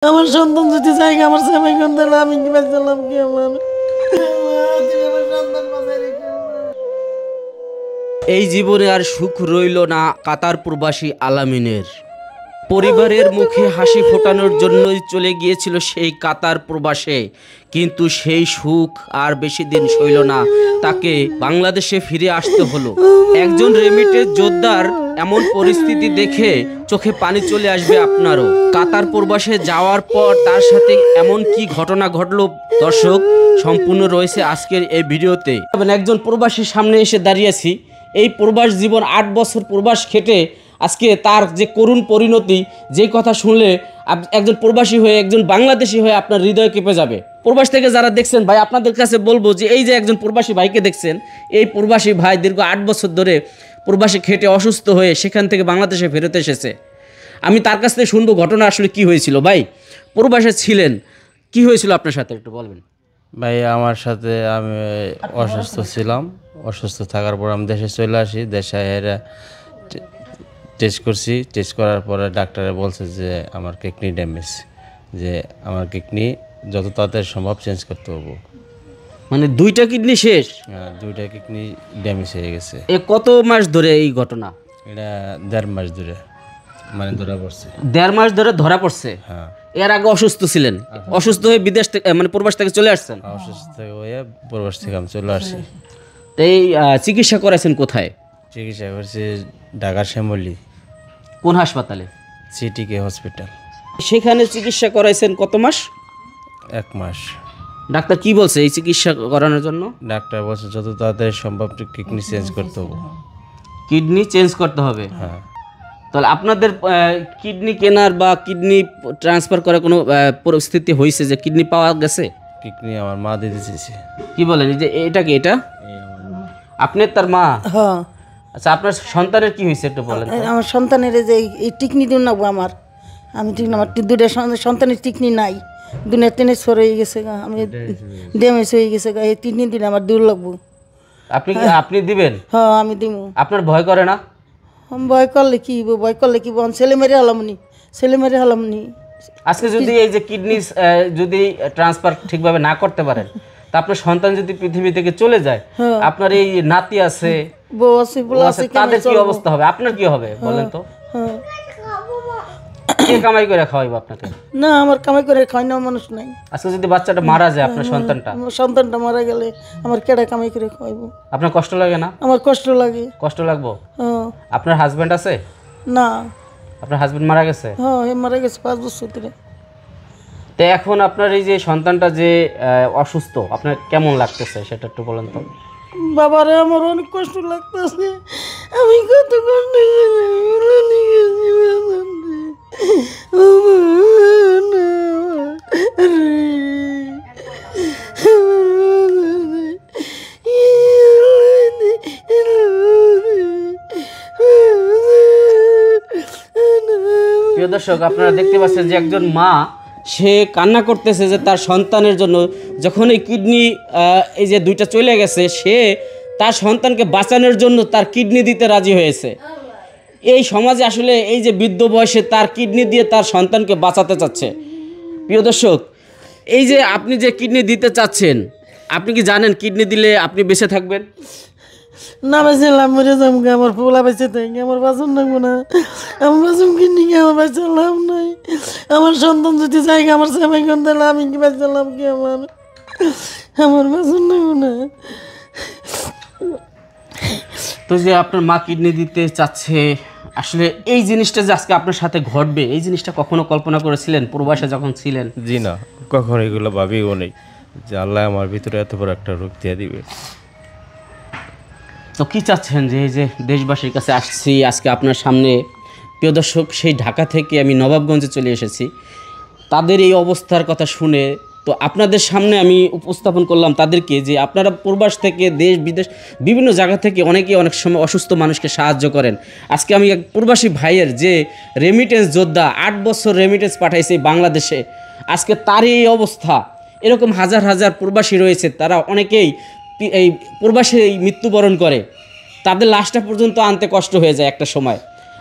আমার সন্তান যদি জায়গা আমার সেবাই করতে আমি কি বাঁচলাম কি আমার এই জীবনে আর সুখ রইল না কাতার প্রবাসী আলামিনের। পরিবারের মুখে হাসি ফোটানোর জন্যই চলে গিয়েছিল সেই কাতার প্রবাসে, কিন্তু সেই সুখ আর বেশি দিন সইল না, তাকে বাংলাদেশে ফিরে আসতে হলো। একজন রেমিটেন্স যোদ্ধার এমন পরিস্থিতি দেখে চোখে পানি চলে আসবে আপনারও। কাতার প্রবাসে যাওয়ার পর তার সাথে এমন কি ঘটনা ঘটলো, দর্শক সম্পূর্ণ রয়েছে আজকের এই ভিডিওতে। একজন প্রবাসীর সামনে এসে দাঁড়িয়েছি। এই প্রবাস জীবন 8 বছর প্রবাস খেটে আজকে তার যে করুণ পরিণতি, যেই কথা শুনলে একজন প্রবাসী হয়ে একজন বাংলাদেশি হয়ে আপনার হৃদয় কেঁপে যাবে। প্রবাস থেকে যারা দেখছেন ভাই, আপনাদের কাছে বলবো যে এই যে একজন প্রবাসী ভাইকে দেখছেন, এই প্রবাসী ভাই দীর্ঘ 8 বছর ধরে প্রবাসে খেটে অসুস্থ হয়ে সেখান থেকে বাংলাদেশে ফেরত এসেছে। আমি তার কাছ থেকে শুনবো ঘটনা আসলে কি হয়েছিল। ভাই, প্রবাসে ছিলেন, কি হয়েছিল আপনার সাথে একটু বলবেন? ভাই, আমার সাথে আমি অসুস্থ ছিলাম। অসুস্থ থাকার পর আমি দেশে চলে আসি। দেশে এরা টেস্ট করছি। টেস্ট করার পরে ডাক্তারে বলছে যে আমার কিডনি ড্যামেজ, যে আমার কিডনি যত তাড়াতাড়ি সম্ভব চেঞ্জ করতে হবে। মানে 2টা কিডনি শেষ? 2টা কিডনি ড্যামেজ হয়ে গেছে। এ কত মাস ধরে এই ঘটনা? এটা 1.5 মাস ধরে মানে ধরা পড়ছে। 1.5 মাস ধরে ধরা পড়ছে? হ্যাঁ। এর আগে অসুস্থ ছিলেন, অসুস্থ হয়ে বিদেশ থেকে মানে প্রবাস থেকে চলে আসছেন? অসুস্থ হয়ে প্রবাস থেকে আমি চলে আসি। এই চিকিৎসা করাইছেন কোথায়? চিকিৎসা করছি ঢাকার শ্যামলী। কোন হাসপাতালে? সিটিকে হসপিটাল। সেখানে চিকিৎসা করাইছেন কত মাস? 1 মাস। ডাক্তার কি বলছে এই চিকিৎসা করানোর জন্য? ডাক্তার বলছে যত তাড়াতাড়ি সম্ভব কিডনি চেঞ্জ করতে হবে। কিডনি চেঞ্জ করতে হবে? হ্যাঁ। তাহলে আপনাদের কিডনি কেনার বা কিডনি ট্রান্সফার করার কোনো পরিস্থিতি হয়েছে যে কিডনি পাওয়া গেছে? কিডনি আমার মা দিতে চেয়েছে। কি বলেন? এই যে এটা কি, এটা আপনি তার মা? হ্যাঁ। আচ্ছা, আপনার সন্তানের কি হয়েছে একটু বলেন। আমার সন্তানের যে এই টিকনি দিন না আমার, আমি ঠিক না, আমার 2টা সন্তানের টিকনি নাই, দুনিয়া টেনে সরে গেছে গা, আমি ড্যামেজ হয়ে গেছে গা, এই 3 দিন আমার দূর লাগবো। আপনি দিবেন? হ্যাঁ, আমি দিব। আপনার ভয় করে না? ভয় করলে কি ভয় করলে কি বল, ছেলে মেরে হলামনি। আজকে যদি এই যে কিডনি যদি ট্রান্সফার ঠিকভাবে না করতে পারেন, তা আপনার সন্তান যদি পৃথিবী থেকে চলে যায়, আপনার এই নাতি আছে, বউ আছে, বউ আছে, তাদের কি অবস্থা হবে? আপনার কি হবে বলেন তো? হ্যাঁ। কে কামাই করে খাওয়াইবো আপনাকে? না, আমার কামাই করে খাই না মানুষ নাই। আজকে যদি বাচ্চাটা মারা যায়, আপনার সন্তানটা মারা গেলে আমার কেডা কামাই করে খাওয়াইবো? আপনার কষ্ট লাগে না? আমার কষ্ট লাগে। কষ্ট লাগবো? হ্যাঁ। আপনার হাজবেন্ড আছে? না। আপনার হাজবেন্ড মারা গেছে? হ্যাঁ, মারা গেছে 5 বছর ধরে। তো এখন আপনার এই যে সন্তানটা যে অসুস্থ, আপনার কেমন লাগতেছে সেটা একটু বলেন তো। বাবারে, আমার অনেক কষ্ট লাগতেছে, আমি কত কষ্ট প্রিয় দর্শক, আপনারা দেখতে পাচ্ছেন যে একজন মা, সে কান্না করতেছে যে তার সন্তানের জন্য। যখন এই কিডনি এই যে 2টা চলে গেছে, সে তার সন্তানকে বাঁচানোর জন্য তার কিডনি দিতে রাজি হয়েছে। এই সমাজে আসলে এই যে বৃদ্ধ বয়সে তার কিডনি দিয়ে তার সন্তানকে বাঁচাতে চাচ্ছে। প্রিয় দর্শক, এই যে আপনি যে কিডনি দিতে চাচ্ছেন, আপনি কি জানেন কিডনি দিলে আপনি বেঁচে থাকবেন? না, বেঁচলাম মরে যাবো, আমার পোলা বেঁচে থাকি, আমার বাঁচন লাগবো না, আমার বাঁচন কিডনি আমার বেঁচে লাভ নাই। আমার সন্তান যদি জায়গা আমার সেবাই করতে আমি কি বেঁচলাম কি আমার বাঁচন লাগবো না। তো যে আপনার মা কিডনি দিতে চাচ্ছে, আসলে এই জিনিসটা যে আজকে আপনার সাথে ঘটবে, এই জিনিসটা কখনো কল্পনা করেছিলেন প্রবাসে যখন ছিলেন? জি না, কখনো এগুলো ভাবিও নেই যে আল্লাহ আমার ভিতরে এত বড় একটা রোগ দিয়ে দিবে। তো কী চাচ্ছেন যে এই যে দেশবাসীর কাছে আসছি আজকে আপনার সামনে? প্রিয় দর্শক, সেই ঢাকা থেকে আমি নবাবগঞ্জে চলে এসেছি। তাদের এই অবস্থার কথা শুনে তো আপনাদের সামনে আমি উপস্থাপন করলাম তাদেরকে, যে আপনারা প্রবাস থেকে দেশ বিদেশ বিভিন্ন জায়গা থেকে অনেকে অনেক সময় অসুস্থ মানুষকে সাহায্য করেন। আজকে আমি এক প্রবাসী ভাইয়ের যে রেমিটেন্স যোদ্ধা, 8 বছর রেমিটেন্স পাঠাইছে বাংলাদেশে, আজকে তারই এই অবস্থা। এরকম হাজার হাজার প্রবাসী রয়েছে, তারা অনেকেই এই প্রবাসে মৃত্যুবরণ করে, তাদের লাশটা পর্যন্ত আনতে কষ্ট হয়ে যায় একটা সময়।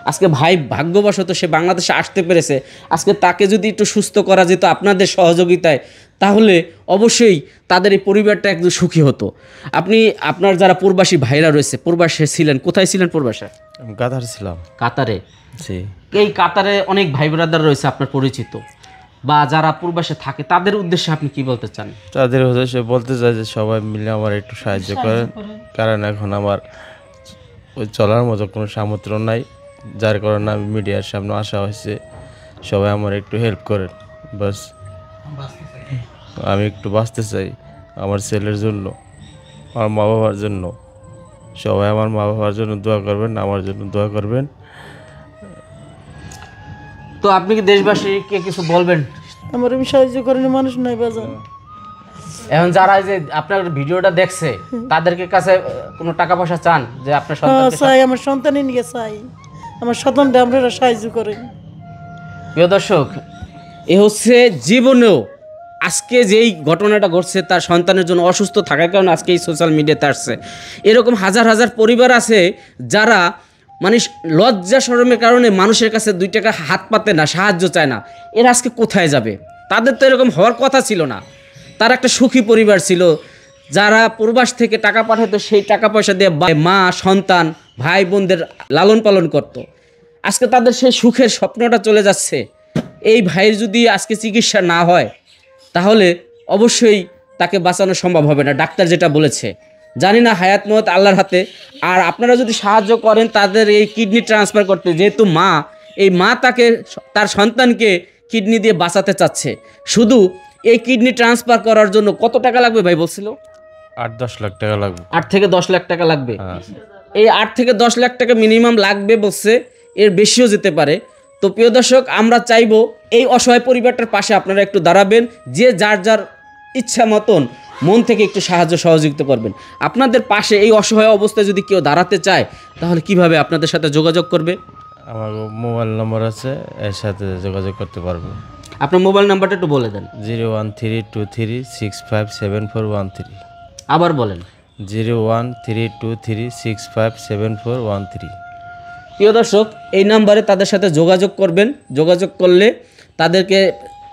আজকে ভাই ভাগ্যবশত সে বাংলাদেশে আসতে পেরেছে, আজকে তাকে যদি একটু সুস্থ করা যেত আপনাদের সহযোগিতায়, তাহলে অবশ্যই তাদের এই পরিবারটা একদম সুখী হতো। আপনি আপনার যারা প্রবাসী ভাইরা রয়েছে, প্রবাসে ছিলেন, কোথায় ছিলেন প্রবাসে? আমি কাতার ছিলাম। কাতারে। জি। এই কাতারে অনেক ভাই ব্রাদার রয়েছে আপনার পরিচিত, বা যারা প্রবাসে থাকে, তাদের উদ্দেশ্যে আপনি কি বলতে চান? তাদের উদ্দেশ্যে বলতে চাই যে সবাই মিলে আমার একটু সাহায্য করেন, কারণ এখন আমার ওই চলার মতো কোনো সামর্থ্য নাই, যার কারণে আমি মিডিয়ার সামনে আসা হয়েছে। সবাই আমার একটু হেল্প করেন, বাস। আমি একটু বাঁচতে চাই আমার ছেলের জন্য, আমার মা বাবার জন্য। সবাই আমার মা বাবার জন্য দোয়া করবেন, আমার জন্য দোয়া করবেন। তো আপনি কি দেশবাসীকে কিছু বলবেন? আমার আমি সাহায্য করেন মানুষ নাই বাজান। এখন যারা এই যে আপনার ভিডিওটা দেখছে, তাদেরকে কাছে কোনো টাকা পয়সা চান যে আপনার হ্যাঁ সন্তানকে? চাই, আমার সন্তানের নিয়ে চাই, আমার সন্তানটা আপনারা সাহায্য করেন। প্রিয় দর্শক, এ হচ্ছে জীবনেও আজকে যেই ঘটনাটা ঘটছে তার সন্তানের জন্য অসুস্থ থাকার কারণে আজকে এই সোশ্যাল মিডিয়াতে আসছে। এরকম হাজার হাজার পরিবার আছে যারা মানে লজ্জা শরমের কারণে মানুষের কাছে 2 টাকা হাত পাতে না, সাহায্য চায় না। এরা আজকে কোথায় যাবে? তাদের তো এরকম হওয়ার কথা ছিল না। তার একটা সুখী পরিবার ছিল, যারা প্রবাস থেকে টাকা পাঠাতো, সেই টাকা পয়সা দিয়ে মা, সন্তান, ভাই বোনদের লালন পালন করত। আজকে তাদের সেই সুখের স্বপ্নটা চলে যাচ্ছে। এই ভাইয়ের যদি আজকে চিকিৎসা না হয়, তাহলে অবশ্যই তাকে বাঁচানো সম্ভব হবে না, ডাক্তার যেটা বলেছে। জানি না, হায়াত মত আল্লাহর হাতে। আর আপনারা যদি সাহায্য করেন তাদের এই কিডনি ট্রান্সফার করতে, যেহেতু মা, এই মা তাকে, তার সন্তানকে কিডনি দিয়ে বাঁচাতে চাচ্ছে। শুধু এই কিডনি ট্রান্সফার করার জন্য কত টাকা লাগবে ভাই বলছিল? 8-10 লাখ টাকা লাগবে। 8 থেকে 10 লাখ টাকা লাগবে। হ্যাঁ। এই 8 থেকে 10 লাখ টাকা মিনিমাম লাগবে বলছে, এর বেশিও যেতে পারে। তো প্রিয় দর্শক, আমরা চাইবো এই অসহায় পরিবারটার পাশে আপনারা একটু দাঁড়াবেন, যে যার যার ইচ্ছা মতন মন থেকে একটু সাহায্য সহযোগিতা করবেন। আপনাদের পাশে এই অসহায় অবস্থায় যদি কেউ দাঁড়াতে চায়, তাহলে কিভাবে আপনাদের সাথে যোগাযোগ করবে? আমার মোবাইল নম্বর আছে, এর সাথে যোগাযোগ করতে পারবে। আপনার মোবাইল নাম্বারটা একটু বলে দেন। 01323657413। আবার বলেন। 01323657413। প্রিয় দর্শক, এই নাম্বারে তাদের সাথে যোগাযোগ করবেন। যোগাযোগ করলে তাদেরকে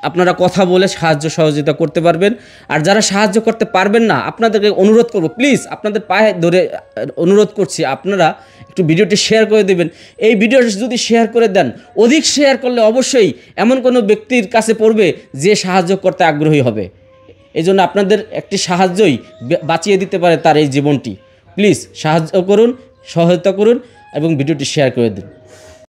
আপনারা কথা বলে সাহায্য সহযোগিতা করতে পারবেন। আর যারা সাহায্য করতে পারবেন না, আপনাদেরকে অনুরোধ করব, প্লিজ আপনাদের পায়ে ধরে অনুরোধ করছি, আপনারা একটু ভিডিওটি শেয়ার করে দেবেন। এই ভিডিওটি যদি শেয়ার করে দেন, অধিক শেয়ার করলে অবশ্যই এমন কোনো ব্যক্তির কাছে পড়বে যে সাহায্য করতে আগ্রহী হবে। এই জন্য আপনাদের একটি সাহায্যই বাঁচিয়ে দিতে পারে তার এই জীবনটি। প্লিজ সাহায্য করুন, সহায়তা করুন এবং ভিডিওটি শেয়ার করে দিন।